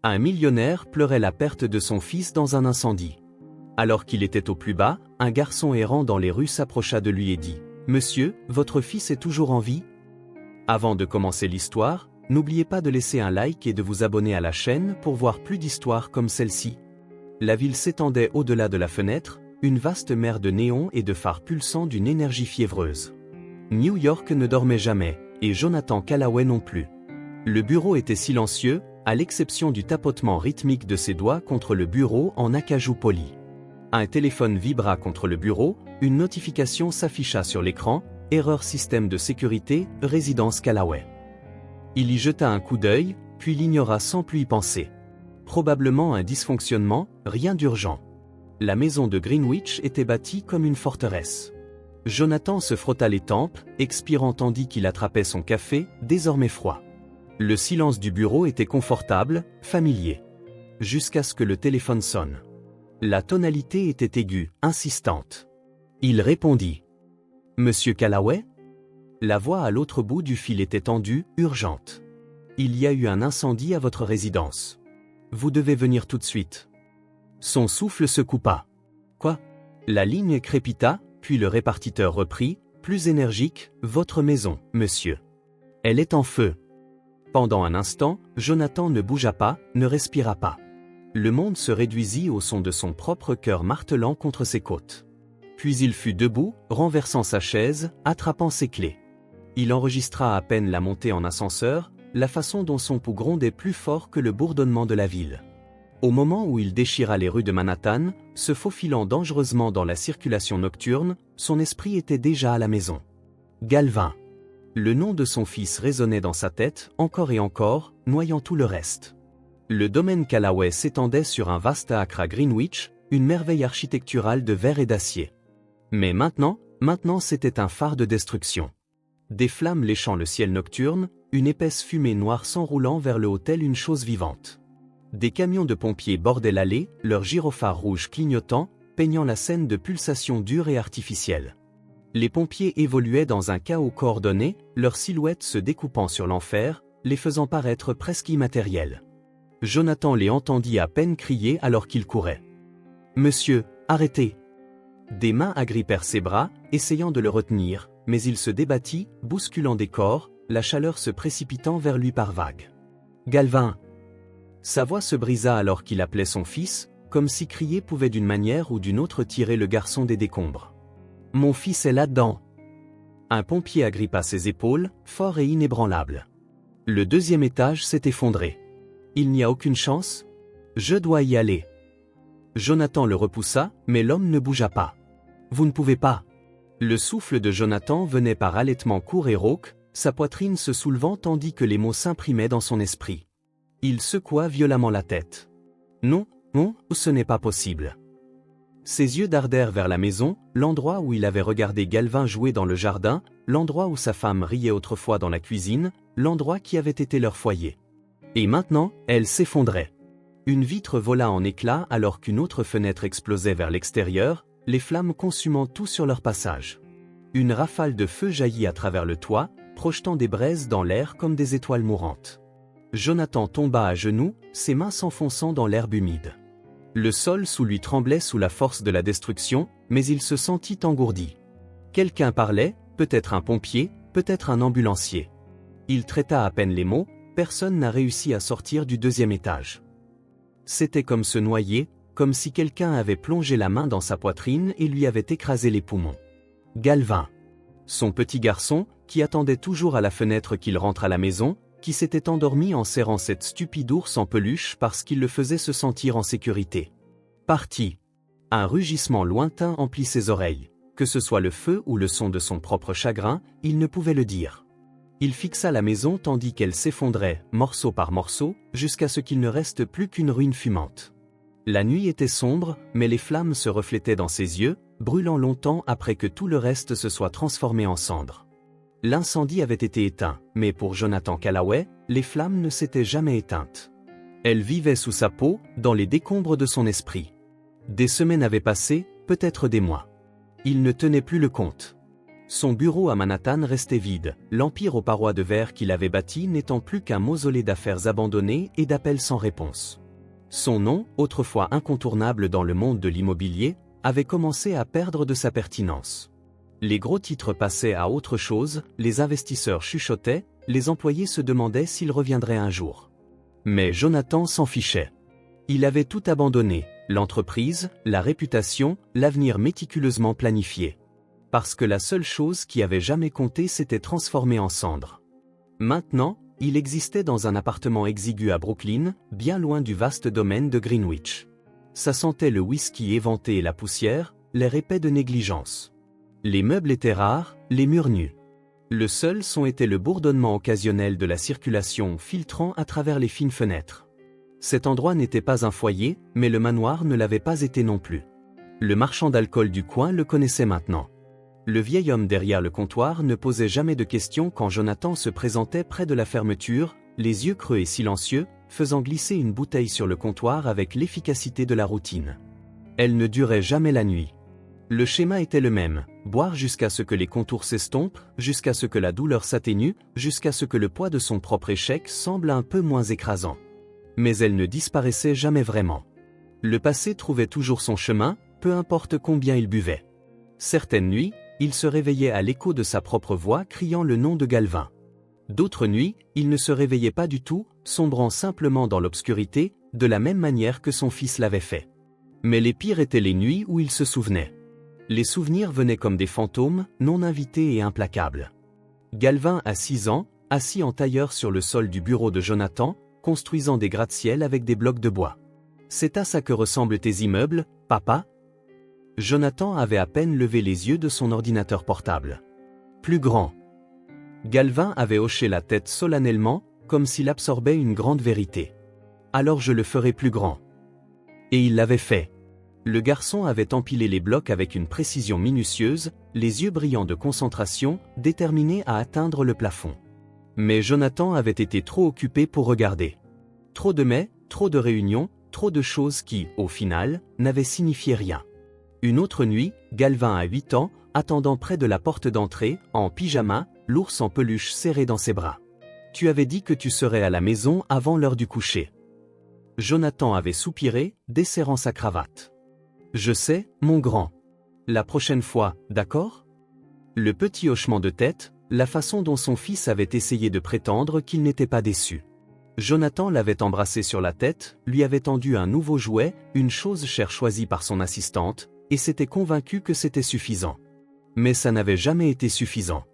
Un millionnaire pleurait la perte de son fils dans un incendie. Alors qu'il était au plus bas, un garçon errant dans les rues s'approcha de lui et dit « Monsieur, votre fils est toujours en vie ?» Avant de commencer l'histoire, n'oubliez pas de laisser un like et de vous abonner à la chaîne pour voir plus d'histoires comme celle-ci. La ville s'étendait au-delà de la fenêtre, une vaste mer de néons et de phares pulsant d'une énergie fiévreuse. New York ne dormait jamais, et Jonathan Callaway non plus. Le bureau était silencieux, à l'exception du tapotement rythmique de ses doigts contre le bureau en acajou poli. Un téléphone vibra contre le bureau, une notification s'afficha sur l'écran, erreur système de sécurité, résidence Callaway. Il y jeta un coup d'œil, puis l'ignora sans plus y penser. Probablement un dysfonctionnement, rien d'urgent. La maison de Greenwich était bâtie comme une forteresse. Jonathan se frotta les tempes, expirant tandis qu'il attrapait son café, désormais froid. Le silence du bureau était confortable, familier. Jusqu'à ce que le téléphone sonne. La tonalité était aiguë, insistante. Il répondit. « Monsieur Callaway ?» La voix à l'autre bout du fil était tendue, urgente. « Il y a eu un incendie à votre résidence. Vous devez venir tout de suite. » Son souffle se coupa. « Quoi ?» La ligne crépita, puis le répartiteur reprit, plus énergique, « Votre maison, monsieur. Elle est en feu. » Pendant un instant, Jonathan ne bougea pas, ne respira pas. Le monde se réduisit au son de son propre cœur martelant contre ses côtes. Puis il fut debout, renversant sa chaise, attrapant ses clés. Il enregistra à peine la montée en ascenseur, la façon dont son pouls grondait plus fort que le bourdonnement de la ville. Au moment où il déchira les rues de Manhattan, se faufilant dangereusement dans la circulation nocturne, son esprit était déjà à la maison. Galvin. Le nom de son fils résonnait dans sa tête, encore et encore, noyant tout le reste. Le domaine Callaway s'étendait sur un vaste acre à Greenwich, une merveille architecturale de verre et d'acier. Mais maintenant c'était un phare de destruction. Des flammes léchant le ciel nocturne, une épaisse fumée noire s'enroulant vers le haut tel une chose vivante. Des camions de pompiers bordaient l'allée, leurs gyrophares rouges clignotants, peignant la scène de pulsations dures et artificielles. Les pompiers évoluaient dans un chaos coordonné, leurs silhouettes se découpant sur l'enfer, les faisant paraître presque immatérielles. Jonathan les entendit à peine crier alors qu'il courait. « Monsieur, arrêtez !» Des mains agrippèrent ses bras, essayant de le retenir, mais il se débattit, bousculant des corps, la chaleur se précipitant vers lui par vagues. « Galvin !» Sa voix se brisa alors qu'il appelait son fils, comme si crier pouvait d'une manière ou d'une autre tirer le garçon des décombres. « Mon fils est là-dedans !» Un pompier agrippa ses épaules, fort et inébranlable. Le deuxième étage s'est effondré. « Il n'y a aucune chance ? Je dois y aller. » Jonathan le repoussa, mais l'homme ne bougea pas. « Vous ne pouvez pas. » Le souffle de Jonathan venait par halètements courts et rauques, sa poitrine se soulevant tandis que les mots s'imprimaient dans son esprit. Il secoua violemment la tête. « Non, non, ce n'est pas possible. » Ses yeux dardèrent vers la maison, l'endroit où il avait regardé Galvin jouer dans le jardin, l'endroit où sa femme riait autrefois dans la cuisine, l'endroit qui avait été leur foyer. Et maintenant, elle s'effondrait. Une vitre vola en éclats alors qu'une autre fenêtre explosait vers l'extérieur, les flammes consumant tout sur leur passage. Une rafale de feu jaillit à travers le toit, projetant des braises dans l'air comme des étoiles mourantes. Jonathan tomba à genoux, ses mains s'enfonçant dans l'herbe humide. Le sol sous lui tremblait sous la force de la destruction, mais il se sentit engourdi. Quelqu'un parlait, peut-être un pompier, peut-être un ambulancier. Il traita à peine les mots, personne n'a réussi à sortir du deuxième étage. C'était comme se noyer, comme si quelqu'un avait plongé la main dans sa poitrine et lui avait écrasé les poumons. Galvin. Son petit garçon, qui attendait toujours à la fenêtre qu'il rentre à la maison, qui s'était endormi en serrant cette stupide ours en peluche parce qu'il le faisait se sentir en sécurité. Parti. Un rugissement lointain emplit ses oreilles. Que ce soit le feu ou le son de son propre chagrin, il ne pouvait le dire. Il fixa la maison tandis qu'elle s'effondrait, morceau par morceau, jusqu'à ce qu'il ne reste plus qu'une ruine fumante. La nuit était sombre, mais les flammes se reflétaient dans ses yeux, brûlant longtemps après que tout le reste se soit transformé en cendres. L'incendie avait été éteint, mais pour Jonathan Callaway, les flammes ne s'étaient jamais éteintes. Elles vivaient sous sa peau, dans les décombres de son esprit. Des semaines avaient passé, peut-être des mois. Il ne tenait plus le compte. Son bureau à Manhattan restait vide, l'empire aux parois de verre qu'il avait bâti n'étant plus qu'un mausolée d'affaires abandonnées et d'appels sans réponse. Son nom, autrefois incontournable dans le monde de l'immobilier, avait commencé à perdre de sa pertinence. Les gros titres passaient à autre chose, les investisseurs chuchotaient, les employés se demandaient s'il reviendrait un jour. Mais Jonathan s'en fichait. Il avait tout abandonné, l'entreprise, la réputation, l'avenir méticuleusement planifié. Parce que la seule chose qui avait jamais compté s'était transformée en cendres. Maintenant, il existait dans un appartement exigu à Brooklyn, bien loin du vaste domaine de Greenwich. Ça sentait le whisky éventé et la poussière, l'air épais de négligence. Les meubles étaient rares, les murs nus. Le seul son était le bourdonnement occasionnel de la circulation filtrant à travers les fines fenêtres. Cet endroit n'était pas un foyer, mais le manoir ne l'avait pas été non plus. Le marchand d'alcool du coin le connaissait maintenant. Le vieil homme derrière le comptoir ne posait jamais de questions quand Jonathan se présentait près de la fermeture, les yeux creux et silencieux, faisant glisser une bouteille sur le comptoir avec l'efficacité de la routine. Elle ne durait jamais la nuit. Le schéma était le même, boire jusqu'à ce que les contours s'estompent, jusqu'à ce que la douleur s'atténue, jusqu'à ce que le poids de son propre échec semble un peu moins écrasant. Mais elle ne disparaissait jamais vraiment. Le passé trouvait toujours son chemin, peu importe combien il buvait. Certaines nuits, il se réveillait à l'écho de sa propre voix criant le nom de Galvin. D'autres nuits, il ne se réveillait pas du tout, sombrant simplement dans l'obscurité, de la même manière que son fils l'avait fait. Mais les pires étaient les nuits où il se souvenait. Les souvenirs venaient comme des fantômes, non invités et implacables. Galvin a 6 ans, assis en tailleur sur le sol du bureau de Jonathan, construisant des gratte-ciel avec des blocs de bois. « C'est à ça que ressemblent tes immeubles, papa ?» Jonathan avait à peine levé les yeux de son ordinateur portable. Plus grand. Galvin avait hoché la tête solennellement, comme s'il absorbait une grande vérité. Alors je le ferai plus grand. Et il l'avait fait. Le garçon avait empilé les blocs avec une précision minutieuse, les yeux brillants de concentration, déterminé à atteindre le plafond. Mais Jonathan avait été trop occupé pour regarder. Trop de mais, trop de réunions, trop de choses qui, au final, n'avaient signifié rien. Une autre nuit, Galvin a 8 ans, attendant près de la porte d'entrée, en pyjama, l'ours en peluche serré dans ses bras. Tu avais dit que tu serais à la maison avant l'heure du coucher. Jonathan avait soupiré, desserrant sa cravate. Je sais, mon grand. La prochaine fois, d'accord ? Le petit hochement de tête, la façon dont son fils avait essayé de prétendre qu'il n'était pas déçu. Jonathan l'avait embrassé sur la tête, lui avait tendu un nouveau jouet, une chose chère choisie par son assistante, et s'était convaincu que c'était suffisant. Mais ça n'avait jamais été suffisant.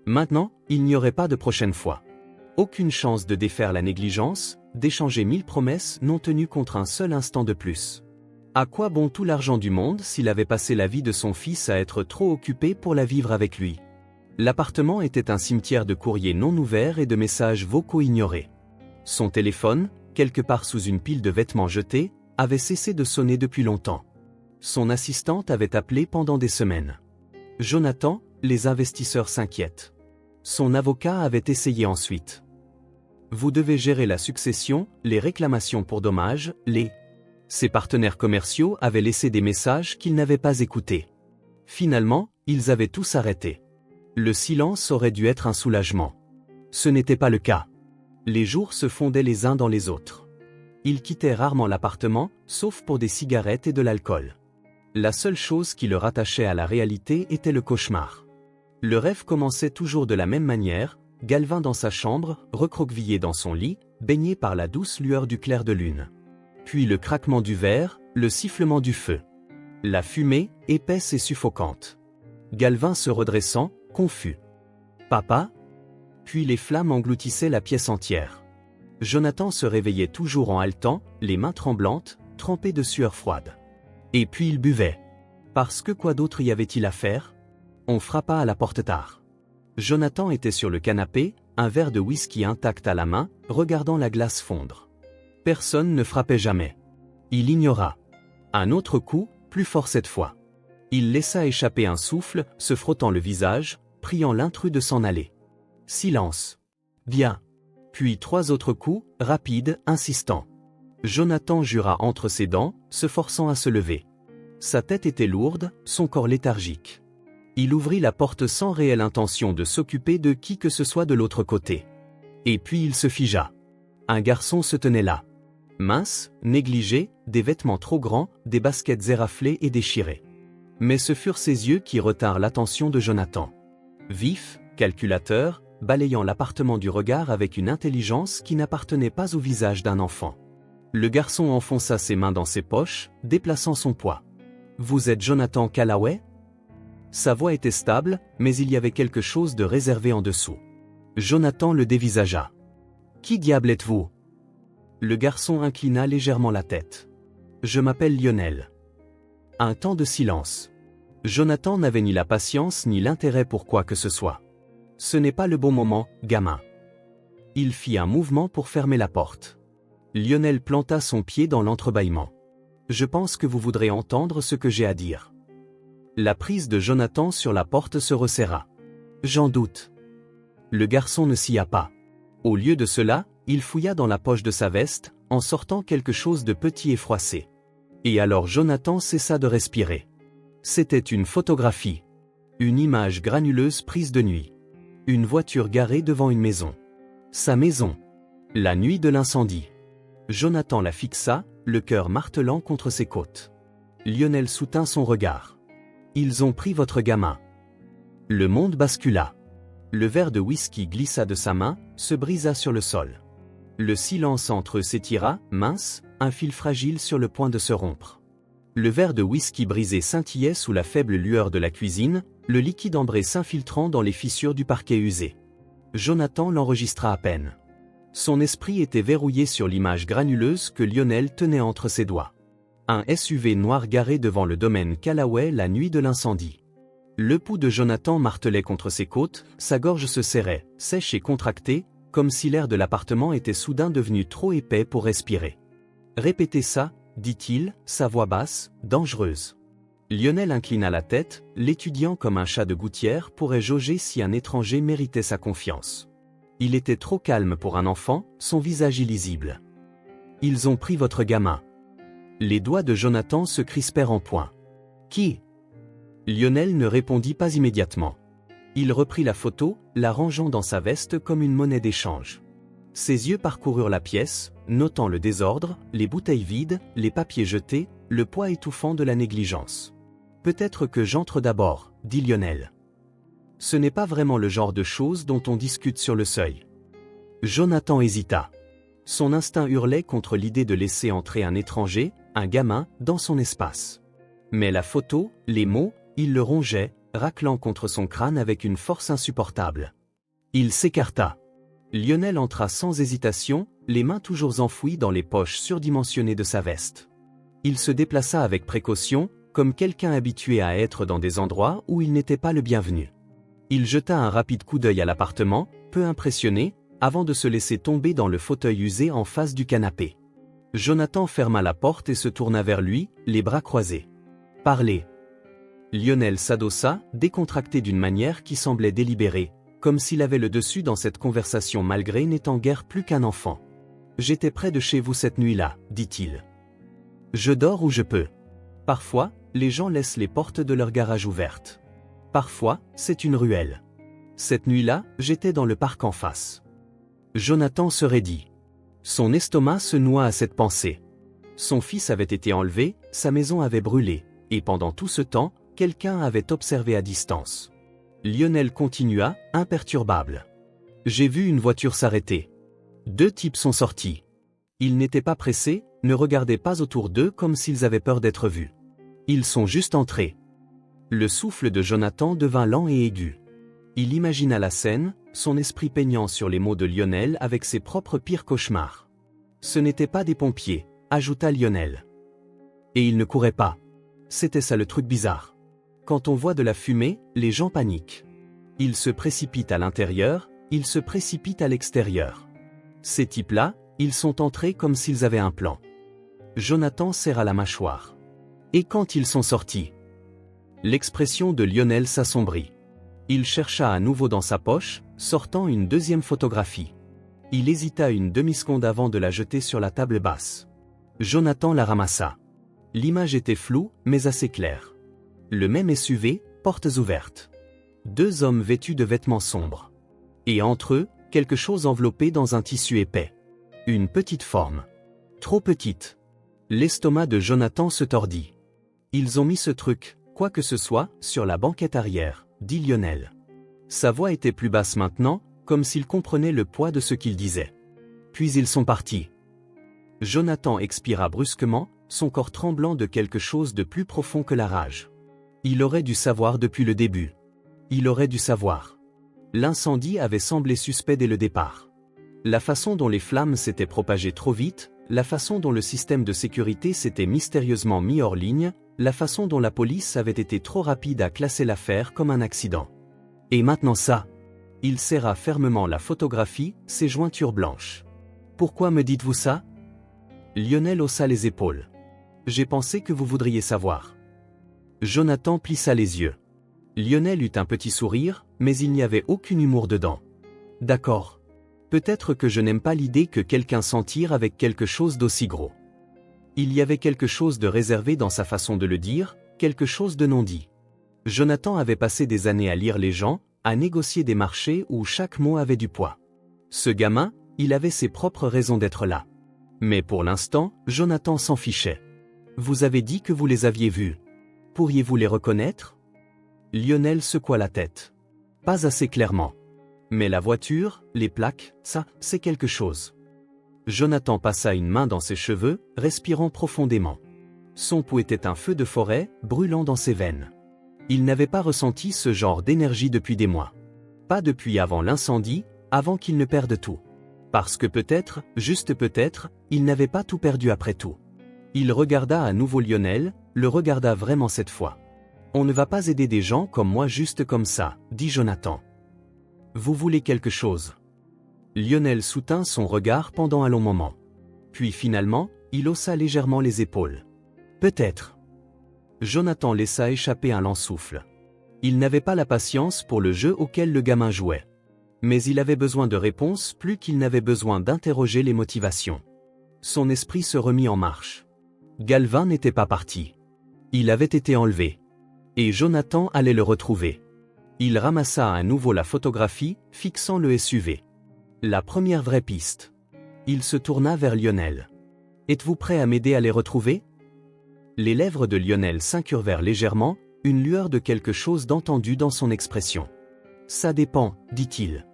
Maintenant, il n'y aurait pas de prochaine fois. Aucune chance de défaire la négligence, d'échanger 1000 promesses non tenues contre un seul instant de plus. À quoi bon tout l'argent du monde s'il avait passé la vie de son fils à être trop occupé pour la vivre avec lui? L'appartement était un cimetière de courriers non ouverts et de messages vocaux ignorés. Son téléphone, quelque part sous une pile de vêtements jetés, avait cessé de sonner depuis longtemps. Son assistante avait appelé pendant des semaines. Jonathan, les investisseurs s'inquiètent. Son avocat avait essayé ensuite. Vous devez gérer la succession, les réclamations pour dommages, Ses partenaires commerciaux avaient laissé des messages qu'ils n'avaient pas écoutés. Finalement, ils avaient tous arrêté. Le silence aurait dû être un soulagement. Ce n'était pas le cas. Les jours se fondaient les uns dans les autres. Il quittait rarement l'appartement, sauf pour des cigarettes et de l'alcool. La seule chose qui le rattachait à la réalité était le cauchemar. Le rêve commençait toujours de la même manière, Galvin dans sa chambre, recroquevillé dans son lit, baigné par la douce lueur du clair de lune. Puis le craquement du verre, le sifflement du feu. La fumée, épaisse et suffocante. Galvin se redressant, confus. « Papa ?» Puis les flammes engloutissaient la pièce entière. Jonathan se réveillait toujours en haletant, les mains tremblantes, trempées de sueur froide. Et puis il buvait. Parce que quoi d'autre y avait-il à faire? On frappa à la porte tard. Jonathan était sur le canapé, un verre de whisky intact à la main, regardant la glace fondre. Personne ne frappait jamais. Il ignora. Un autre coup, plus fort cette fois. Il laissa échapper un souffle, se frottant le visage, priant l'intrus de s'en aller. Silence. Bien. Puis 3 autres coups, rapides, insistants. Jonathan jura entre ses dents, se forçant à se lever. Sa tête était lourde, son corps léthargique. Il ouvrit la porte sans réelle intention de s'occuper de qui que ce soit de l'autre côté. Et puis il se figea. Un garçon se tenait là. Mince, négligé, des vêtements trop grands, des baskets éraflées et déchirées. Mais ce furent ses yeux qui retinrent l'attention de Jonathan. Vif, calculateur, balayant l'appartement du regard avec une intelligence qui n'appartenait pas au visage d'un enfant. Le garçon enfonça ses mains dans ses poches, déplaçant son poids. « Vous êtes Jonathan Callaway ?» Sa voix était stable, mais il y avait quelque chose de réservé en dessous. Jonathan le dévisagea. « Qui diable êtes-vous » Le garçon inclina légèrement la tête. « Je m'appelle Lionel. » Un temps de silence. Jonathan n'avait ni la patience ni l'intérêt pour quoi que ce soit. « Ce n'est pas le bon moment, gamin. » Il fit un mouvement pour fermer la porte. Lionel planta son pied dans l'entrebâillement. « Je pense que vous voudrez entendre ce que j'ai à dire. » La prise de Jonathan sur la porte se resserra. « J'en doute. » Le garçon ne s'y a pas. Au lieu de cela, il fouilla dans la poche de sa veste, en sortant quelque chose de petit et froissé. Et alors Jonathan cessa de respirer. C'était une photographie. Une image granuleuse prise de nuit. Une voiture garée devant une maison. Sa maison. La nuit de l'incendie. Jonathan la fixa, le cœur martelant contre ses côtes. Lionel soutint son regard. « Ils ont pris votre gamin. » Le monde bascula. Le verre de whisky glissa de sa main, se brisa sur le sol. Le silence entre eux s'étira, mince, un fil fragile sur le point de se rompre. Le verre de whisky brisé scintillait sous la faible lueur de la cuisine, le liquide ambré s'infiltrant dans les fissures du parquet usé. Jonathan l'enregistra à peine. Son esprit était verrouillé sur l'image granuleuse que Lionel tenait entre ses doigts. Un SUV noir garé devant le domaine Callaway la nuit de l'incendie. Le pouls de Jonathan martelait contre ses côtes, sa gorge se serrait, sèche et contractée, comme si l'air de l'appartement était soudain devenu trop épais pour respirer. « Répétez ça, » dit-il, sa voix basse, dangereuse. Lionel inclina la tête, l'étudiant comme un chat de gouttière pourrait jauger si un étranger méritait sa confiance. Il était trop calme pour un enfant, son visage illisible. « Ils ont pris votre gamin. » Les doigts de Jonathan se crispèrent en poing. « Qui » Lionel ne répondit pas immédiatement. Il reprit la photo, la rangeant dans sa veste comme une monnaie d'échange. Ses yeux parcoururent la pièce, notant le désordre, les bouteilles vides, les papiers jetés, le poids étouffant de la négligence. « Peut-être que j'entre d'abord, » dit Lionel. Ce n'est pas vraiment le genre de choses dont on discute sur le seuil. Jonathan hésita. Son instinct hurlait contre l'idée de laisser entrer un étranger, un gamin, dans son espace. Mais la photo, les mots, il le rongeait, raclant contre son crâne avec une force insupportable. Il s'écarta. Lionel entra sans hésitation, les mains toujours enfouies dans les poches surdimensionnées de sa veste. Il se déplaça avec précaution, comme quelqu'un habitué à être dans des endroits où il n'était pas le bienvenu. Il jeta un rapide coup d'œil à l'appartement, peu impressionné, avant de se laisser tomber dans le fauteuil usé en face du canapé. Jonathan ferma la porte et se tourna vers lui, les bras croisés. « Parlez. » Lionel s'adossa, décontracté d'une manière qui semblait délibérée, comme s'il avait le dessus dans cette conversation malgré n'étant guère plus qu'un enfant. « J'étais près de chez vous cette nuit-là, » dit-il. « Je dors où je peux. Parfois, les gens laissent les portes de leur garage ouvertes. Parfois, c'est une ruelle. Cette nuit-là, j'étais dans le parc en face. » Jonathan se raidit. Son estomac se noua à cette pensée. Son fils avait été enlevé, sa maison avait brûlé, et pendant tout ce temps, quelqu'un avait observé à distance. Lionel continua, imperturbable. « J'ai vu une voiture s'arrêter. 2 types sont sortis. Ils n'étaient pas pressés, ne regardaient pas autour d'eux comme s'ils avaient peur d'être vus. Ils sont juste entrés. » Le souffle de Jonathan devint lent et aigu. Il imagina la scène, son esprit peignant sur les mots de Lionel avec ses propres pires cauchemars. « Ce n'étaient pas des pompiers, » ajouta Lionel. « Et ils ne couraient pas. C'était ça le truc bizarre. Quand on voit de la fumée, les gens paniquent. Ils se précipitent à l'intérieur, ils se précipitent à l'extérieur. Ces types-là, ils sont entrés comme s'ils avaient un plan. » Jonathan serra la mâchoire. « Et quand ils sont sortis ?» L'expression de Lionel s'assombrit. Il chercha à nouveau dans sa poche, sortant une deuxième photographie. Il hésita une demi-seconde avant de la jeter sur la table basse. Jonathan la ramassa. L'image était floue, mais assez claire. Le même SUV, portes ouvertes. Deux hommes vêtus de vêtements sombres. Et entre eux, quelque chose enveloppé dans un tissu épais. Une petite forme. Trop petite. L'estomac de Jonathan se tordit. Ils ont mis ce truc, quoi que ce soit, sur la banquette arrière, dit Lionel. Sa voix était plus basse maintenant, comme s'il comprenait le poids de ce qu'il disait. Puis ils sont partis. Jonathan expira brusquement, son corps tremblant de quelque chose de plus profond que la rage. Il aurait dû savoir depuis le début. Il aurait dû savoir. L'incendie avait semblé suspect dès le départ. La façon dont les flammes s'étaient propagées trop vite, la façon dont le système de sécurité s'était mystérieusement mis hors ligne, la façon dont la police avait été trop rapide à classer l'affaire comme un accident. Et maintenant ça. Il serra fermement la photographie, ses jointures blanches. Pourquoi me dites-vous ça? Lionel haussa les épaules. J'ai pensé que vous voudriez savoir. Jonathan plissa les yeux. Lionel eut un petit sourire, mais il n'y avait aucun humour dedans. D'accord. Peut-être que je n'aime pas l'idée que quelqu'un s'en tire avec quelque chose d'aussi gros. Il y avait quelque chose de réservé dans sa façon de le dire, quelque chose de non dit. Jonathan avait passé des années à lire les gens, à négocier des marchés où chaque mot avait du poids. Ce gamin, il avait ses propres raisons d'être là. Mais pour l'instant, Jonathan s'en fichait. Vous avez dit que vous les aviez vus. Pourriez-vous les reconnaître? Lionel secoua la tête. Pas assez clairement. Mais la voiture, les plaques, ça, c'est quelque chose. Jonathan passa une main dans ses cheveux, respirant profondément. Son pouls était un feu de forêt, brûlant dans ses veines. Il n'avait pas ressenti ce genre d'énergie depuis des mois. Pas depuis avant l'incendie, avant qu'il ne perde tout. Parce que peut-être, juste peut-être, il n'avait pas tout perdu après tout. Il regarda à nouveau Lionel, le regarda vraiment cette fois. On ne va pas aider des gens comme moi juste comme ça, dit Jonathan. Vous voulez quelque chose? Lionel soutint son regard pendant un long moment. Puis finalement, il haussa légèrement les épaules. Peut-être. Jonathan laissa échapper un lent souffle. Il n'avait pas la patience pour le jeu auquel le gamin jouait. Mais il avait besoin de réponses plus qu'il n'avait besoin d'interroger les motivations. Son esprit se remit en marche. Galvin n'était pas parti. Il avait été enlevé. Et Jonathan allait le retrouver. Il ramassa à nouveau la photographie, fixant le SUV. La première vraie piste. Il se tourna vers Lionel. Êtes-vous prêt à m'aider à les retrouver? Les lèvres de Lionel s'incurvèrent légèrement, une lueur de quelque chose d'entendu dans son expression. Ça dépend, dit-il.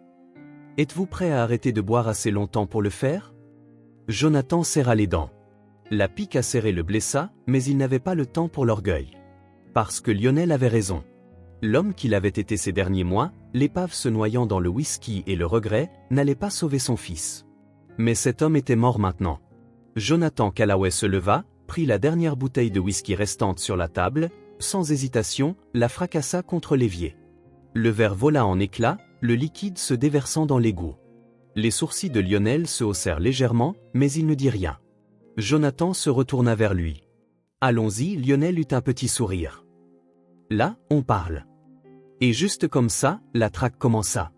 Êtes-vous prêt à arrêter de boire assez longtemps pour le faire? Jonathan serra les dents. La pique acérée le blessa, mais il n'avait pas le temps pour l'orgueil. Parce que Lionel avait raison. L'homme qu'il avait été ces derniers mois, l'épave se noyant dans le whisky et le regret, n'allait pas sauver son fils. Mais cet homme était mort maintenant. Jonathan Callaway se leva, prit la dernière bouteille de whisky restante sur la table, sans hésitation, la fracassa contre l'évier. Le verre vola en éclats, le liquide se déversant dans l'égout. Les sourcils de Lionel se haussèrent légèrement, mais il ne dit rien. Jonathan se retourna vers lui. Allons-y, Lionel eut un petit sourire. Là, on parle. Et juste comme ça, la traque commença.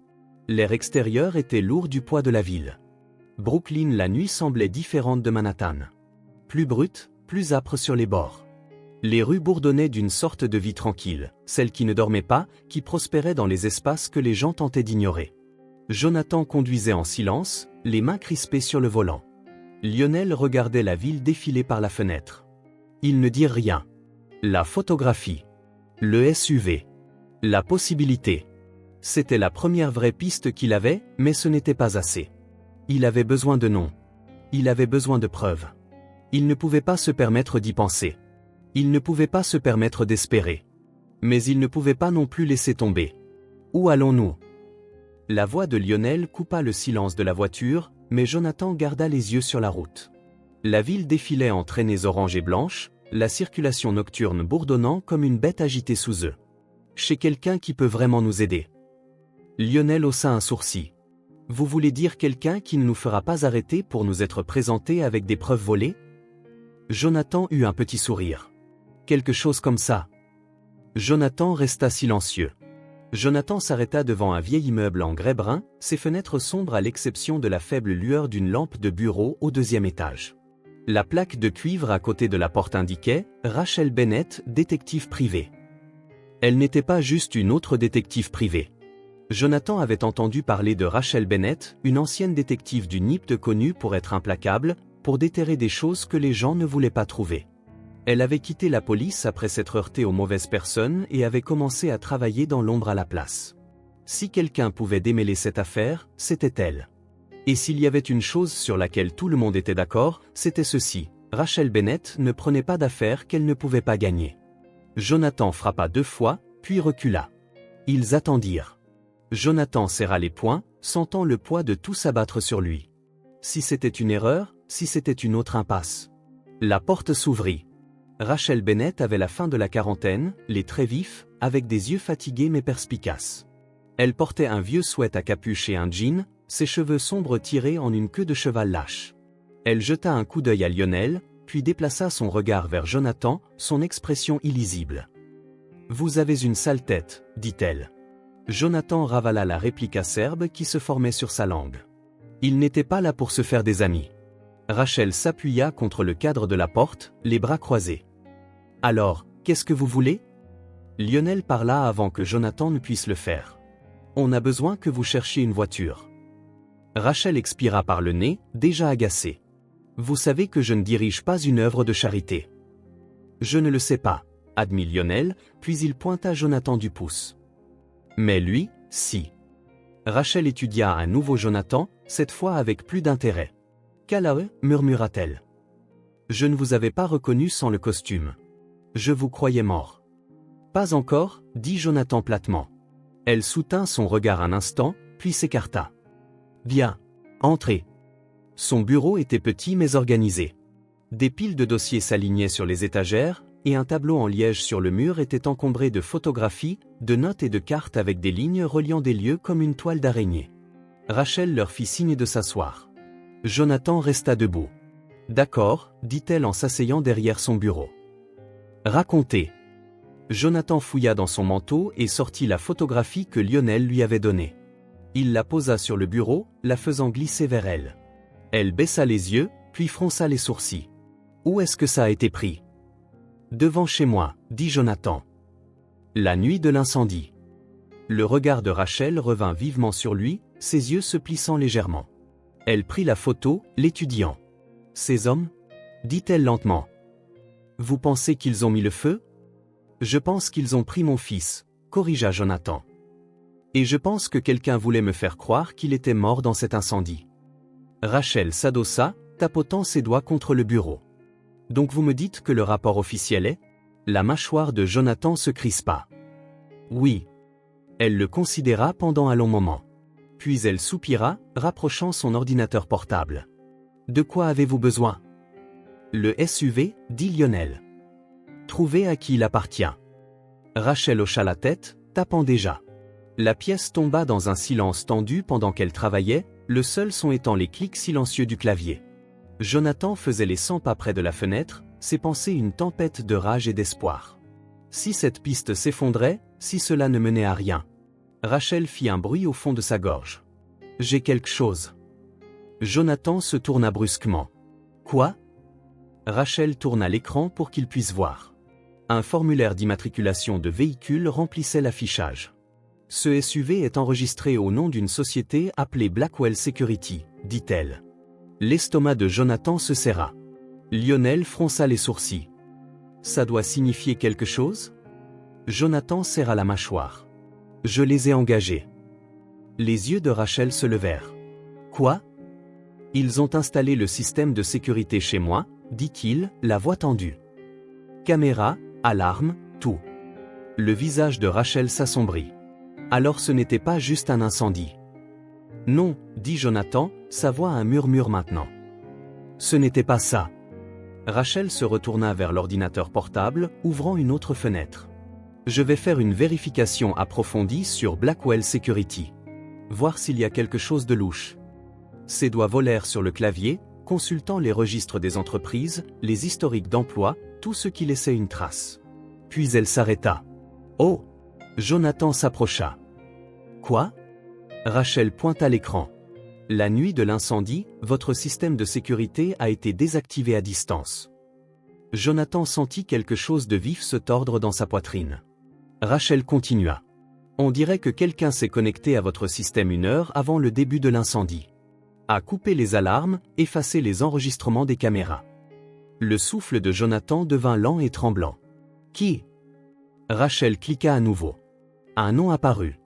L'air extérieur était lourd du poids de la ville. Brooklyn la nuit semblait différente de Manhattan. Plus brute, plus âpre sur les bords. Les rues bourdonnaient d'une sorte de vie tranquille, celle qui ne dormait pas, qui prospérait dans les espaces que les gens tentaient d'ignorer. Jonathan conduisait en silence, les mains crispées sur le volant. Lionel regardait la ville défiler par la fenêtre. Ils ne dirent rien. La photographie. Le SUV. La possibilité. C'était la première vraie piste qu'il avait, mais ce n'était pas assez. Il avait besoin de noms. Il avait besoin de preuves. Il ne pouvait pas se permettre d'y penser. Il ne pouvait pas se permettre d'espérer. Mais il ne pouvait pas non plus laisser tomber. Où allons-nous? La voix de Lionel coupa le silence de la voiture, mais Jonathan garda les yeux sur la route. La ville défilait en traînées oranges et blanches, la circulation nocturne bourdonnant comme une bête agitée sous eux. Chez quelqu'un qui peut vraiment nous aider. Lionel haussa un sourcil. Vous voulez dire quelqu'un qui ne nous fera pas arrêter pour nous être présenté avec des preuves volées? Jonathan eut un petit sourire. Quelque chose comme ça. Jonathan resta silencieux. Jonathan s'arrêta devant un vieil immeuble en grès brun, ses fenêtres sombres à l'exception de la faible lueur d'une lampe de bureau au 2e étage. La plaque de cuivre à côté de la porte indiquait « Rachel Bennett, détective privé ». Elle n'était pas juste une autre détective privée. Jonathan avait entendu parler de Rachel Bennett, une ancienne détective du NIPT connue pour être implacable, pour déterrer des choses que les gens ne voulaient pas trouver. Elle avait quitté la police après s'être heurtée aux mauvaises personnes et avait commencé à travailler dans l'ombre à la place. Si quelqu'un pouvait démêler cette affaire, c'était elle. Et s'il y avait une chose sur laquelle tout le monde était d'accord, c'était ceci: Rachel Bennett ne prenait pas d'affaires qu'elle ne pouvait pas gagner. Jonathan frappa 2 fois, puis recula. Ils attendirent. Jonathan serra les poings, sentant le poids de tout s'abattre sur lui. Si c'était une erreur, si c'était une autre impasse. La porte s'ouvrit. Rachel Bennett avait la fin de la quarantaine, les traits vifs, avec des yeux fatigués mais perspicaces. Elle portait un vieux sweat à capuche et un jean, ses cheveux sombres tirés en une queue de cheval lâche. Elle jeta un coup d'œil à Lionel, puis déplaça son regard vers Jonathan, son expression illisible. « Vous avez une sale tête, dit-elle. » Jonathan ravala la réplique acerbe qui se formait sur sa langue. Il n'était pas là pour se faire des amis. Rachel s'appuya contre le cadre de la porte, les bras croisés. « Alors, qu'est-ce que vous voulez ?» Lionel parla avant que Jonathan ne puisse le faire. « On a besoin que vous cherchiez une voiture. » Rachel expira par le nez, déjà agacée. « Vous savez que je ne dirige pas une œuvre de charité. »« Je ne le sais pas, » admit Lionel, puis il pointa Jonathan du pouce. « Mais lui, si. » Rachel étudia un nouveau Jonathan, cette fois avec plus d'intérêt. « Calae, murmura-t-elle. Je ne vous avais pas reconnu sans le costume. Je vous croyais mort. »« Pas encore, » dit Jonathan platement. Elle soutint son regard un instant, puis s'écarta. « Bien. Entrez. » Son bureau était petit mais organisé. Des piles de dossiers s'alignaient sur les étagères, et un tableau en liège sur le mur était encombré de photographies, de notes et de cartes avec des lignes reliant des lieux comme une toile d'araignée. Rachel leur fit signe de s'asseoir. Jonathan resta debout. « D'accord, » dit-elle en s'asseyant derrière son bureau. « Racontez. » Jonathan fouilla dans son manteau et sortit la photographie que Lionel lui avait donnée. Il la posa sur le bureau, la faisant glisser vers elle. Elle baissa les yeux, puis fronça les sourcils. « Où est-ce que ça a été pris ?»« Devant chez moi, » dit Jonathan. « La nuit de l'incendie. » Le regard de Rachel revint vivement sur lui, ses yeux se plissant légèrement. Elle prit la photo, l'étudiant. « Ces hommes ?» dit-elle lentement. « Vous pensez qu'ils ont mis le feu ?»« Je pense qu'ils ont pris mon fils, » corrigea Jonathan. « Et je pense que quelqu'un voulait me faire croire qu'il était mort dans cet incendie. » Rachel s'adossa, tapotant ses doigts contre le bureau. « Donc vous me dites que le rapport officiel est ?» La mâchoire de Jonathan se crispa. « Oui. » Elle le considéra pendant un long moment. Puis elle soupira, rapprochant son ordinateur portable. « De quoi avez-vous besoin ?»« Le SUV, » dit Lionel. « Trouvez à qui il appartient. » Rachel hocha la tête, tapant déjà. La pièce tomba dans un silence tendu pendant qu'elle travaillait, le seul son étant les clics silencieux du clavier. Jonathan faisait les 100 pas près de la fenêtre, ses pensées une tempête de rage et d'espoir. Si cette piste s'effondrait, si cela ne menait à rien. Rachel fit un bruit au fond de sa gorge. « J'ai quelque chose. » Jonathan se tourna brusquement. « Quoi ?» Rachel tourna l'écran pour qu'il puisse voir. Un formulaire d'immatriculation de véhicule remplissait l'affichage. « Ce SUV est enregistré au nom d'une société appelée Blackwell Security, » dit-elle. L'estomac de Jonathan se serra. Lionel fronça les sourcils. « Ça doit signifier quelque chose ?» Jonathan serra la mâchoire. « Je les ai engagés. » Les yeux de Rachel se levèrent. « Quoi ? » « Ils ont installé le système de sécurité chez moi, » dit-il, la voix tendue. « Caméra, alarme, tout. » Le visage de Rachel s'assombrit. « Alors ce n'était pas juste un incendie. »« Non, » dit Jonathan, sa voix un murmure maintenant. « Ce n'était pas ça. » Rachel se retourna vers l'ordinateur portable, ouvrant une autre fenêtre. « Je vais faire une vérification approfondie sur Blackwell Security. Voir s'il y a quelque chose de louche. » Ses doigts volèrent sur le clavier, consultant les registres des entreprises, les historiques d'emploi, tout ce qui laissait une trace. Puis elle s'arrêta. « Oh !» Jonathan s'approcha. « Quoi ?» Rachel pointa l'écran. « La nuit de l'incendie, votre système de sécurité a été désactivé à distance. » Jonathan sentit quelque chose de vif se tordre dans sa poitrine. « Rachel continua. On dirait que quelqu'un s'est connecté à votre système 1 heure avant le début de l'incendie. A coupé les alarmes, effacé les enregistrements des caméras. Le souffle de Jonathan devint lent et tremblant. Qui? Rachel cliqua à nouveau. Un nom apparut.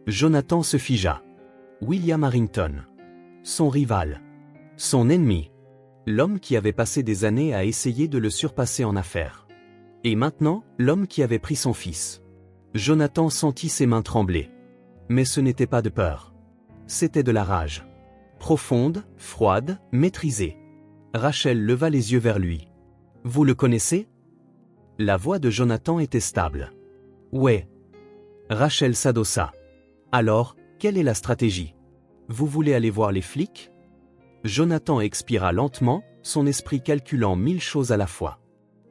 Jonathan se figea. William Harrington. Son rival. Son ennemi. L'homme qui avait passé des années à essayer de le surpasser en affaires. Et maintenant, l'homme qui avait pris son fils. Jonathan sentit ses mains trembler. Mais ce n'était pas de peur. C'était de la rage. Profonde, froide, maîtrisée. Rachel leva les yeux vers lui. Vous le connaissez? La voix de Jonathan était stable. Ouais. Rachel s'adossa. Alors, quelle est la stratégie? Vous voulez aller voir les flics? Jonathan expira lentement, son esprit calculant 1000 choses à la fois.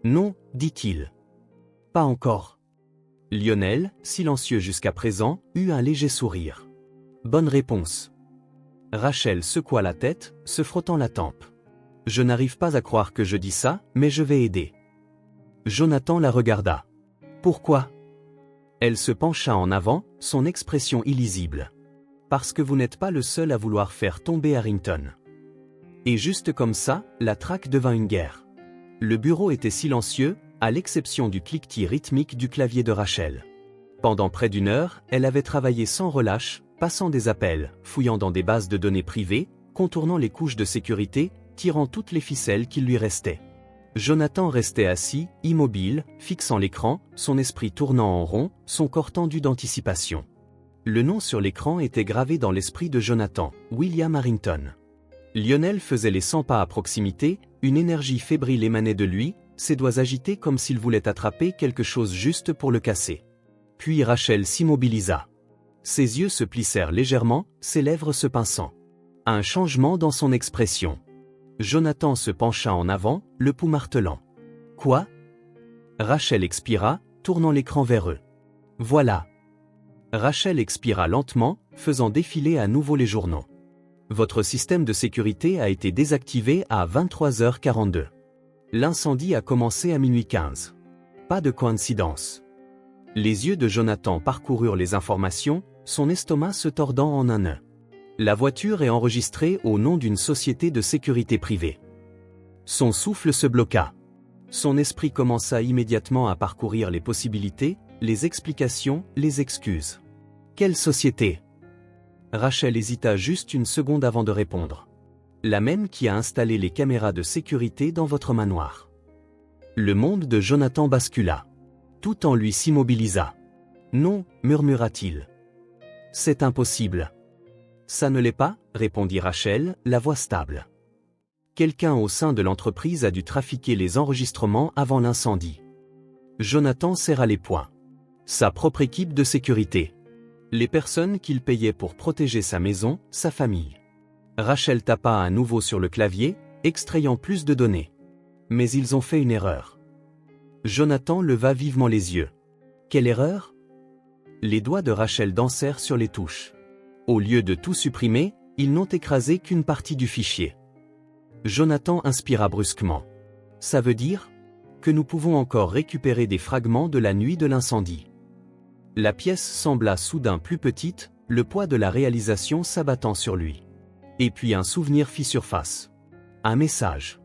Non, dit-il. Pas encore. Lionel, silencieux jusqu'à présent, eut un léger sourire. Bonne réponse. Rachel secoua la tête, se frottant la tempe. Je n'arrive pas à croire que je dis ça, mais je vais aider. Jonathan la regarda. Pourquoi? Elle se pencha en avant, son expression illisible. Parce que vous n'êtes pas le seul à vouloir faire tomber Harrington. Et juste comme ça, la traque devint une guerre. Le bureau était silencieux, à l'exception du cliquetis rythmique du clavier de Rachel. Pendant près d'1 heure, elle avait travaillé sans relâche, passant des appels, fouillant dans des bases de données privées, contournant les couches de sécurité, tirant toutes les ficelles qui lui restaient. Jonathan restait assis, immobile, fixant l'écran, son esprit tournant en rond, son corps tendu d'anticipation. Le nom sur l'écran était gravé dans l'esprit de Jonathan, William Harrington. Lionel faisait les 100 pas à proximité, une énergie fébrile émanait de lui, ses doigts agités comme s'il voulait attraper quelque chose juste pour le casser. Puis Rachel s'immobilisa. Ses yeux se plissèrent légèrement, ses lèvres se pinçant. Un changement dans son expression. Jonathan se pencha en avant, le pouls martelant. Quoi? Rachel expira, tournant l'écran vers eux. Voilà. Rachel expira lentement, faisant défiler à nouveau les journaux. Votre système de sécurité a été désactivé à 23h42. L'incendie a commencé à minuit 15. Pas de coïncidence. Les yeux de Jonathan parcoururent les informations, son estomac se tordant en un nœud. La voiture est enregistrée au nom d'une société de sécurité privée. Son souffle se bloqua. Son esprit commença immédiatement à parcourir les possibilités, les explications, les excuses. Quelle société? Rachel hésita juste une seconde avant de répondre. La même qui a installé les caméras de sécurité dans votre manoir. Le monde de Jonathan bascula. Tout en lui s'immobilisa. Non, murmura-t-il. C'est impossible. Ça ne l'est pas, répondit Rachel, la voix stable. Quelqu'un au sein de l'entreprise a dû trafiquer les enregistrements avant l'incendie. Jonathan serra les poings. Sa propre équipe de sécurité. Les personnes qu'il payait pour protéger sa maison, sa famille. Rachel tapa à nouveau sur le clavier, extrayant plus de données. Mais ils ont fait une erreur. Jonathan leva vivement les yeux. Quelle erreur? Les doigts de Rachel dansèrent sur les touches. Au lieu de tout supprimer, ils n'ont écrasé qu'une partie du fichier. Jonathan inspira brusquement. Ça veut dire que nous pouvons encore récupérer des fragments de la nuit de l'incendie. La pièce sembla soudain plus petite, le poids de la réalisation s'abattant sur lui. Et puis un souvenir fit surface. Un message.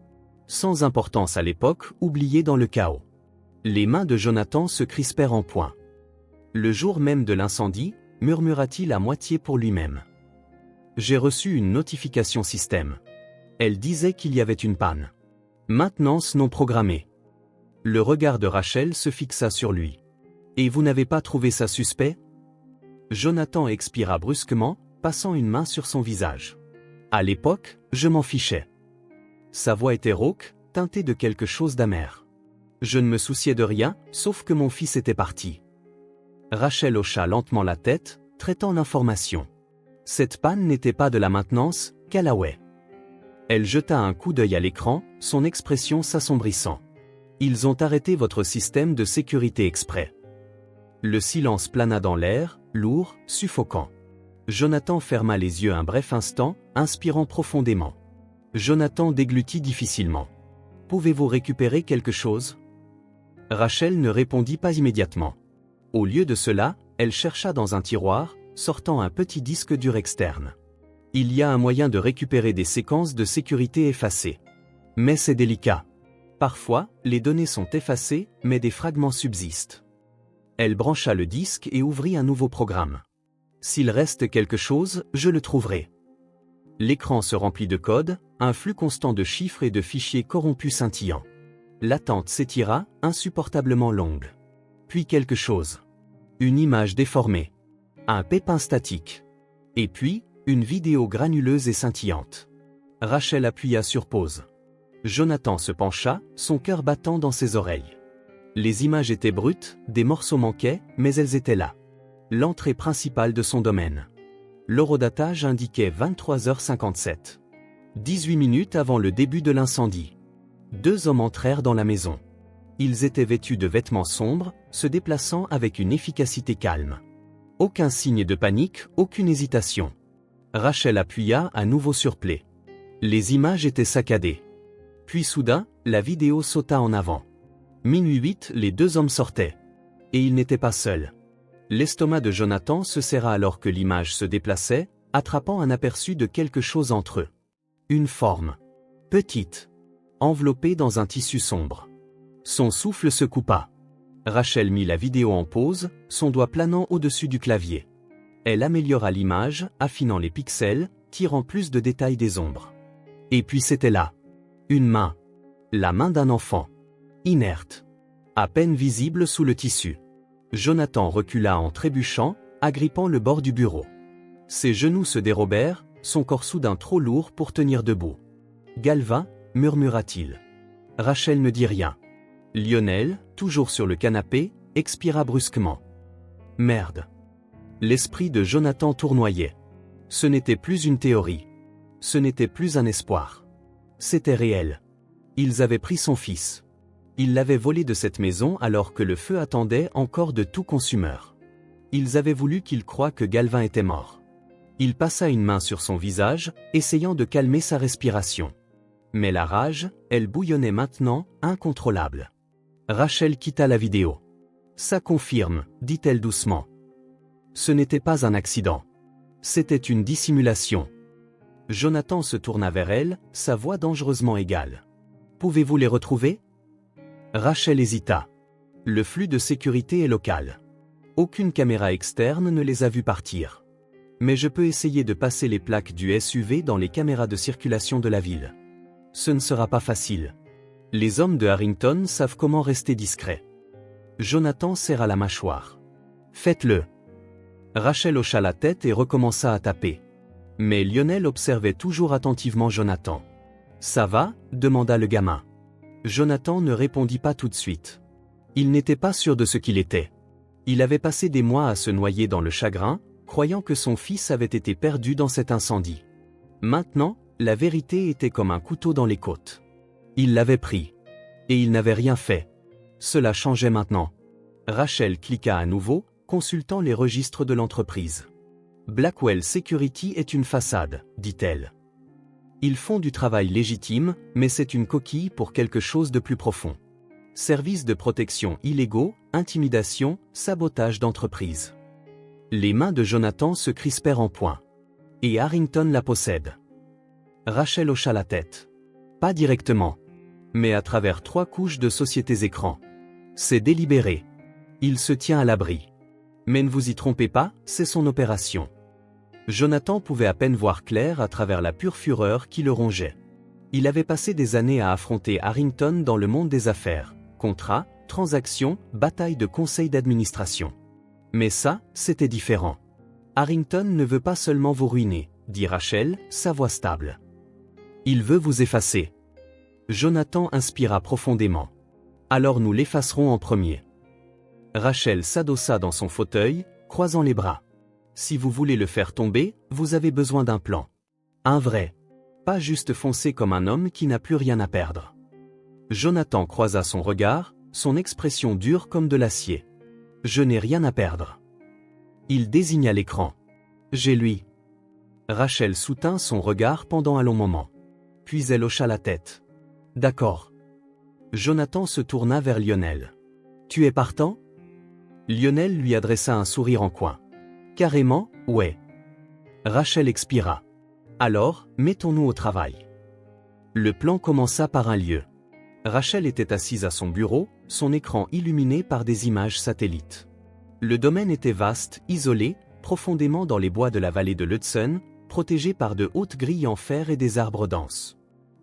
Sans importance à l'époque, oublié dans le chaos. Les mains de Jonathan se crispèrent en poing. Le jour même de l'incendie, murmura-t-il à moitié pour lui-même. J'ai reçu une notification système. Elle disait qu'il y avait une panne. Maintenance non programmée. Le regard de Rachel se fixa sur lui. Et vous n'avez pas trouvé ça suspect? Jonathan expira brusquement, passant une main sur son visage. À l'époque, je m'en fichais. Sa voix était rauque, teintée de quelque chose d'amer. Je ne me souciais de rien, sauf que mon fils était parti. Rachel hocha lentement la tête, traitant l'information. Cette panne n'était pas de la maintenance, Callaway. Elle jeta un coup d'œil à l'écran, son expression s'assombrissant. Ils ont arrêté votre système de sécurité exprès. Le silence plana dans l'air, lourd, suffocant. Jonathan ferma les yeux un bref instant, inspirant profondément. Jonathan déglutit difficilement. Pouvez-vous récupérer quelque chose? Rachel ne répondit pas immédiatement. Au lieu de cela, elle chercha dans un tiroir, sortant un petit disque dur externe. Il y a un moyen de récupérer des séquences de sécurité effacées. Mais c'est délicat. Parfois, les données sont effacées, mais des fragments subsistent. Elle brancha le disque et ouvrit un nouveau programme. S'il reste quelque chose, je le trouverai. L'écran se remplit de codes, un flux constant de chiffres et de fichiers corrompus scintillants. L'attente s'étira, insupportablement longue. Puis quelque chose. Une image déformée. Un pépin statique. Et puis, une vidéo granuleuse et scintillante. Rachel appuya sur pause. Jonathan se pencha, son cœur battant dans ses oreilles. Les images étaient brutes, des morceaux manquaient, mais elles étaient là. L'entrée principale de son domaine. L'horodatage indiquait 23h57. 18 minutes avant le début de l'incendie. 2 hommes entrèrent dans la maison. Ils étaient vêtus de vêtements sombres, se déplaçant avec une efficacité calme. Aucun signe de panique, aucune hésitation. Rachel appuya à nouveau sur play. Les images étaient saccadées. Puis soudain, la vidéo sauta en avant. Minuit 8, les 2 hommes sortaient. Et ils n'étaient pas seuls. L'estomac de Jonathan se serra alors que l'image se déplaçait, attrapant un aperçu de quelque chose entre eux. Une forme. Petite. Enveloppée dans un tissu sombre. Son souffle se coupa. Rachel mit la vidéo en pause, son doigt planant au-dessus du clavier. Elle améliora l'image, affinant les pixels, tirant plus de détails des ombres. Et puis c'était là. Une main. La main d'un enfant. Inerte. À peine visible sous le tissu. Jonathan recula en trébuchant, agrippant le bord du bureau. Ses genoux se dérobèrent, son corps soudain trop lourd pour tenir debout. « Galvin » murmura-t-il. Rachel ne dit rien. Lionel, toujours sur le canapé, expira brusquement. Merde. L'esprit de Jonathan tournoyait. Ce n'était plus une théorie. Ce n'était plus un espoir. C'était réel. Ils avaient pris son fils. Ils l'avaient volé de cette maison alors que le feu attendait encore de tout consumeur. Ils avaient voulu qu'il croie que Galvin était mort. Il passa une main sur son visage, essayant de calmer sa respiration. Mais la rage, elle bouillonnait maintenant, incontrôlable. Rachel quitta la vidéo. « Ça confirme », dit-elle doucement. Ce n'était pas un accident. C'était une dissimulation. Jonathan se tourna vers elle, sa voix dangereusement égale. « Pouvez-vous les retrouver ?» Rachel hésita. Le flux de sécurité est local. Aucune caméra externe ne les a vus partir. Mais je peux essayer de passer les plaques du SUV dans les caméras de circulation de la ville. Ce ne sera pas facile. Les hommes de Harrington savent comment rester discrets. Jonathan serra la mâchoire. Faites-le. Rachel hocha la tête et recommença à taper. Mais Lionel observait toujours attentivement Jonathan. Ça va ? demanda le gamin. Jonathan ne répondit pas tout de suite. Il n'était pas sûr de ce qu'il était. Il avait passé des mois à se noyer dans le chagrin, croyant que son fils avait été perdu dans cet incendie. Maintenant, la vérité était comme un couteau dans les côtes. Il l'avait pris. Et il n'avait rien fait. Cela changeait maintenant. Rachel cliqua à nouveau, consultant les registres de l'entreprise. Blackwell Security est une façade, dit-elle. Ils font du travail légitime, mais c'est une coquille pour quelque chose de plus profond. Services de protection illégaux, intimidation, sabotage d'entreprise. Les mains de Jonathan se crispèrent en poing. Et Harrington la possède. Rachel hocha la tête. Pas directement. Mais à travers 3 couches de sociétés écrans. C'est délibéré. Il se tient à l'abri. Mais ne vous y trompez pas, c'est son opération. Jonathan pouvait à peine voir clair à travers la pure fureur qui le rongeait. Il avait passé des années à affronter Harrington dans le monde des affaires, contrats, transactions, batailles de conseils d'administration. Mais ça, c'était différent. Harrington ne veut pas seulement vous ruiner, dit Rachel, sa voix stable. Il veut vous effacer. Jonathan inspira profondément. Alors nous l'effacerons en premier. Rachel s'adossa dans son fauteuil, croisant les bras. Si vous voulez le faire tomber, vous avez besoin d'un plan. Un vrai. Pas juste foncer comme un homme qui n'a plus rien à perdre. Jonathan croisa son regard, son expression dure comme de l'acier. Je n'ai rien à perdre. Il désigna l'écran. J'ai lui. Rachel soutint son regard pendant un long moment. Puis elle hocha la tête. D'accord. Jonathan se tourna vers Lionel. Tu es partant ? Lionel lui adressa un sourire en coin. Carrément, ouais. Rachel expira. Alors, mettons-nous au travail. Le plan commença par un lieu. Rachel était assise à son bureau, son écran illuminé par des images satellites. Le domaine était vaste, isolé, profondément dans les bois de la vallée de l'Hudson, protégé par de hautes grilles en fer et des arbres denses.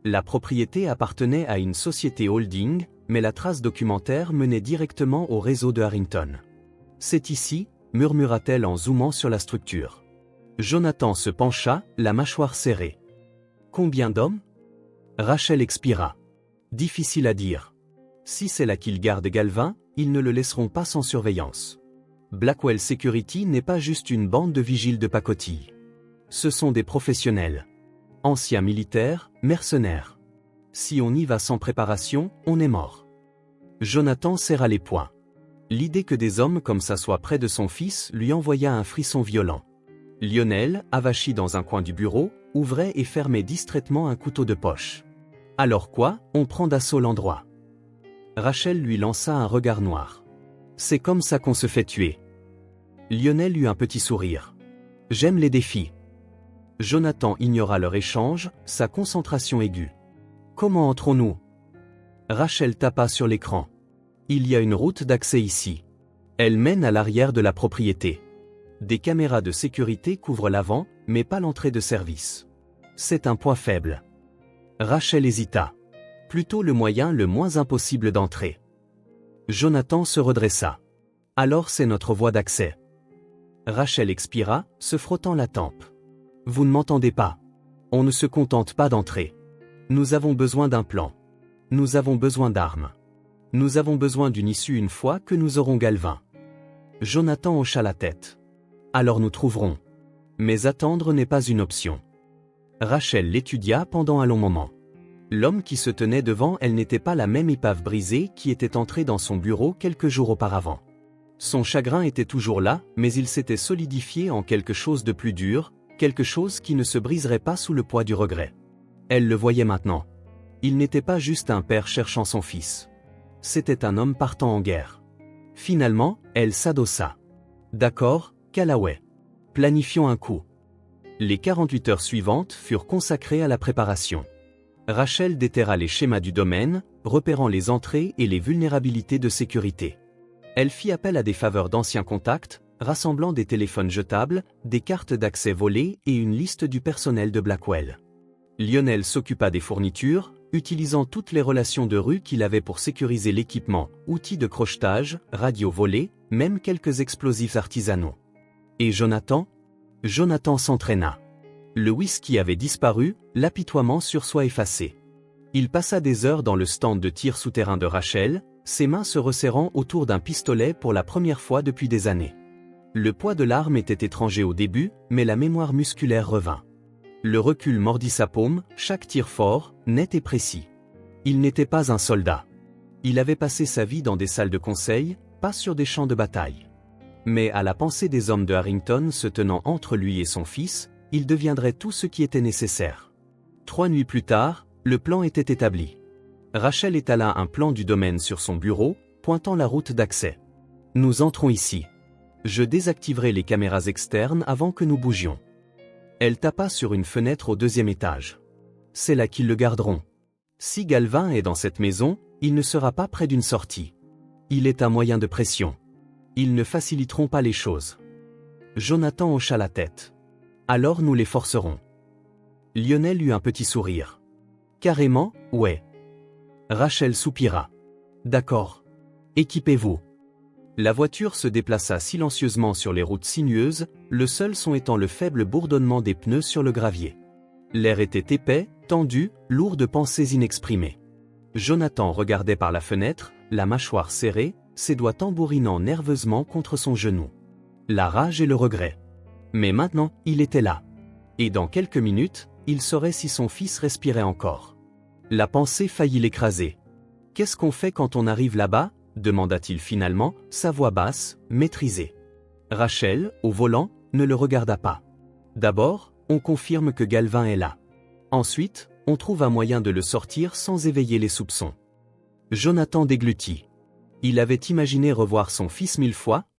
La propriété appartenait à une société holding, mais la trace documentaire menait directement au réseau de Harrington. C'est ici, murmura-t-elle en zoomant sur la structure. Jonathan se pencha, la mâchoire serrée. Combien d'hommes? Rachel expira. Difficile à dire. Si c'est là qu'ils gardent Galvin, ils ne le laisseront pas sans surveillance. Blackwell Security n'est pas juste une bande de vigiles de pacotille. Ce sont des professionnels. Anciens militaires, mercenaires. Si on y va sans préparation, on est mort. Jonathan serra les poings. L'idée que des hommes comme ça soient près de son fils lui envoya un frisson violent. Lionel, avachi dans un coin du bureau, ouvrait et fermait distraitement un couteau de poche. Alors quoi, on prend d'assaut l'endroit. Rachel lui lança un regard noir. C'est comme ça qu'on se fait tuer. Lionel eut un petit sourire. J'aime les défis. Jonathan ignora leur échange, sa concentration aiguë. Comment entrons-nous? Rachel tapa sur l'écran. Il y a une route d'accès ici. Elle mène à l'arrière de la propriété. Des caméras de sécurité couvrent l'avant, mais pas l'entrée de service. C'est un point faible. Rachel hésita. Plutôt le moyen le moins impossible d'entrer. Jonathan se redressa. Alors c'est notre voie d'accès. Rachel expira, se frottant la tempe. Vous ne m'entendez pas. On ne se contente pas d'entrer. Nous avons besoin d'un plan. Nous avons besoin d'armes. Nous avons besoin d'une issue une fois que nous aurons Galvin. Jonathan hocha la tête. Alors nous trouverons. Mais attendre n'est pas une option. Rachel l'étudia pendant un long moment. L'homme qui se tenait devant elle n'était pas la même épave brisée qui était entrée dans son bureau quelques jours auparavant. Son chagrin était toujours là, mais il s'était solidifié en quelque chose de plus dur, quelque chose qui ne se briserait pas sous le poids du regret. Elle le voyait maintenant. Il n'était pas juste un père cherchant son fils. C'était un homme partant en guerre. Finalement, elle s'adossa. D'accord, Callaway. Planifions un coup. Les 48 heures suivantes furent consacrées à la préparation. Rachel déterra les schémas du domaine, repérant les entrées et les vulnérabilités de sécurité. Elle fit appel à des faveurs d'anciens contacts, rassemblant des téléphones jetables, des cartes d'accès volées et une liste du personnel de Blackwell. Lionel s'occupa des fournitures, utilisant toutes les relations de rue qu'il avait pour sécuriser l'équipement, outils de crochetage, radios volées, même quelques explosifs artisanaux. Et Jonathan? Jonathan s'entraîna. Le whisky avait disparu, l'apitoiement sur soi effacé. Il passa des heures dans le stand de tir souterrain de Rachel, ses mains se resserrant autour d'un pistolet pour la première fois depuis des années. Le poids de l'arme était étranger au début, mais la mémoire musculaire revint. Le recul mordit sa paume, chaque tir fort, net et précis. Il n'était pas un soldat. Il avait passé sa vie dans des salles de conseil, pas sur des champs de bataille. Mais à la pensée des hommes de Harrington se tenant entre lui et son fils, il deviendrait tout ce qui était nécessaire. 3 nuits plus tard, le plan était établi. Rachel étala un plan du domaine sur son bureau, pointant la route d'accès. Nous entrons ici. Je désactiverai les caméras externes avant que nous bougions. Elle tapa sur une fenêtre au 2e étage. C'est là qu'ils le garderont. Si Galvin est dans cette maison, il ne sera pas près d'une sortie. Il est un moyen de pression. Ils ne faciliteront pas les choses. Jonathan hocha la tête. Alors nous les forcerons. Lionel eut un petit sourire. Carrément, ouais. Rachel soupira. D'accord. Équipez-vous. La voiture se déplaça silencieusement sur les routes sinueuses, le seul son étant le faible bourdonnement des pneus sur le gravier. L'air était épais, tendu, lourd de pensées inexprimées. Jonathan regardait par la fenêtre, la mâchoire serrée, ses doigts tambourinant nerveusement contre son genou. La rage et le regret. Mais maintenant, il était là. Et dans quelques minutes, il saurait si son fils respirait encore. La pensée faillit l'écraser. « Qu'est-ce qu'on fait quand on arrive là-bas » demanda-t-il finalement, sa voix basse, maîtrisée. Rachel, au volant, ne le regarda pas. D'abord, on confirme que Galvin est là. Ensuite, on trouve un moyen de le sortir sans éveiller les soupçons. Jonathan déglutit. Il avait imaginé revoir son fils 1000 fois,